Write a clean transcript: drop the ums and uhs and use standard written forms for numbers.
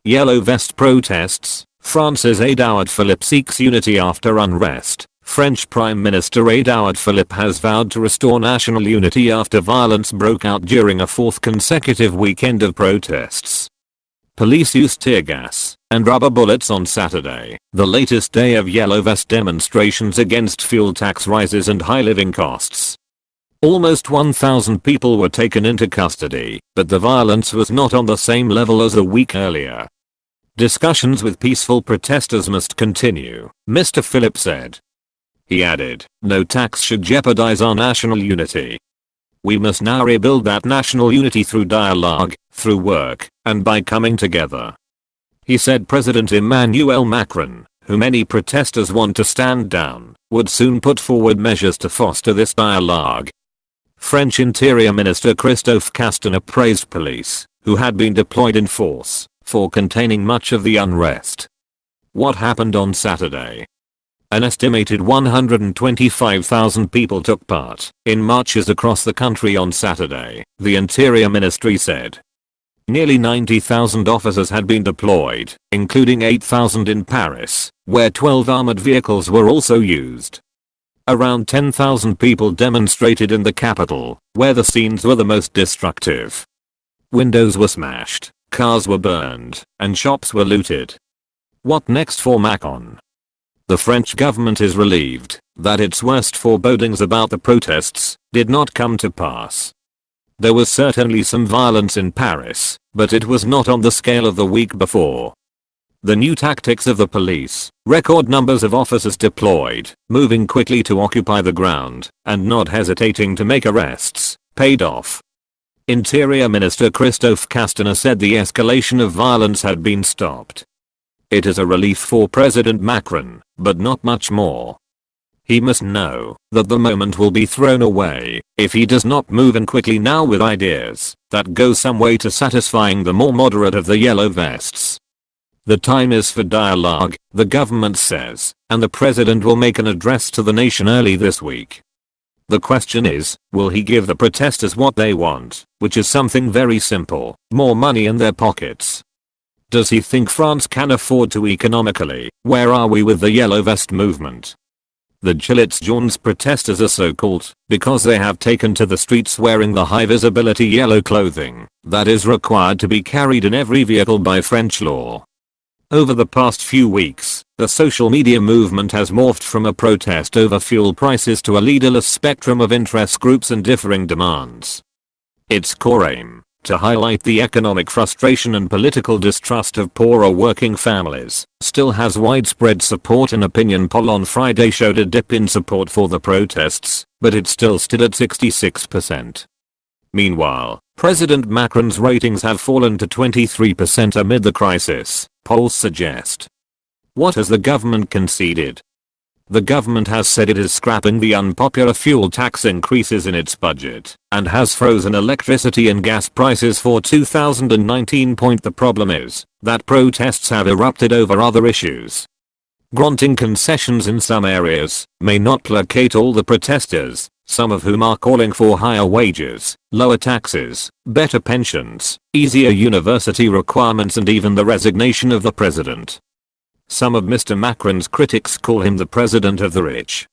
Yellow vest protests. France's Edouard Philippe seeks unity after unrest. French Prime Minister Edouard Philippe has vowed to restore national unity after violence broke out during a fourth consecutive weekend of protests. Police used tear gas and rubber bullets on Saturday, the latest day of yellow vest demonstrations against fuel tax rises and high living costs. Almost 1,000 people were taken into custody, but the violence was not on the same level as a week earlier. Discussions with peaceful protesters must continue, Mr. Philippe said. He added, no tax should jeopardize our national unity. We must now rebuild that national unity through dialogue, through work, and by coming together. He said President Emmanuel Macron, who many protesters want to stand down, would soon put forward measures to foster this dialogue. French Interior Minister Christophe Castaner praised police, who had been deployed in force, for containing much of the unrest. What happened on Saturday? An estimated 125,000 people took part in marches across the country on Saturday, the Interior Ministry said. Nearly 90,000 officers had been deployed, including 8,000 in Paris, where 12 armored vehicles were also used. Around 10,000 people demonstrated in the capital, where the scenes were the most destructive. Windows were smashed, cars were burned, and shops were looted. What next for Macron? The French government is relieved that its worst forebodings about the protests did not come to pass. There was certainly some violence in Paris, but it was not on the scale of the week before. The new tactics of the police, record numbers of officers deployed, moving quickly to occupy the ground, and not hesitating to make arrests, paid off. Interior Minister Christophe Castaner said the escalation of violence had been stopped. It is a relief for President Macron, but not much more. He must know that the moment will be thrown away if he does not move in quickly now with ideas that go some way to satisfying the more moderate of the yellow vests. The time is for dialogue, the government says, and the president will make an address to the nation early this week. The question is, will he give the protesters what they want, which is something very simple, more money in their pockets? Does he think France can afford to economically? Where are we with the yellow vest movement? The Gilets jaunes protesters are so called because they have taken to the streets wearing the high visibility yellow clothing that is required to be carried in every vehicle by French law. Over the past few weeks, the social media movement has morphed from a protest over fuel prices to a leaderless spectrum of interest groups and differing demands. Its core aim, to highlight the economic frustration and political distrust of poorer working families, still has widespread support. An opinion poll on Friday showed a dip in support for the protests, but it still stood at 66%. Meanwhile, President Macron's ratings have fallen to 23% amid the crisis, polls suggest. What has the government conceded? The government has said it is scrapping the unpopular fuel tax increases in its budget and has frozen electricity and gas prices for 2019. The problem is that protests have erupted over other issues. Granting concessions in some areas may not placate all the protesters, some of whom are calling for higher wages, lower taxes, better pensions, easier university requirements, and even the resignation of the president. Some of Mr. Macron's critics call him the president of the rich.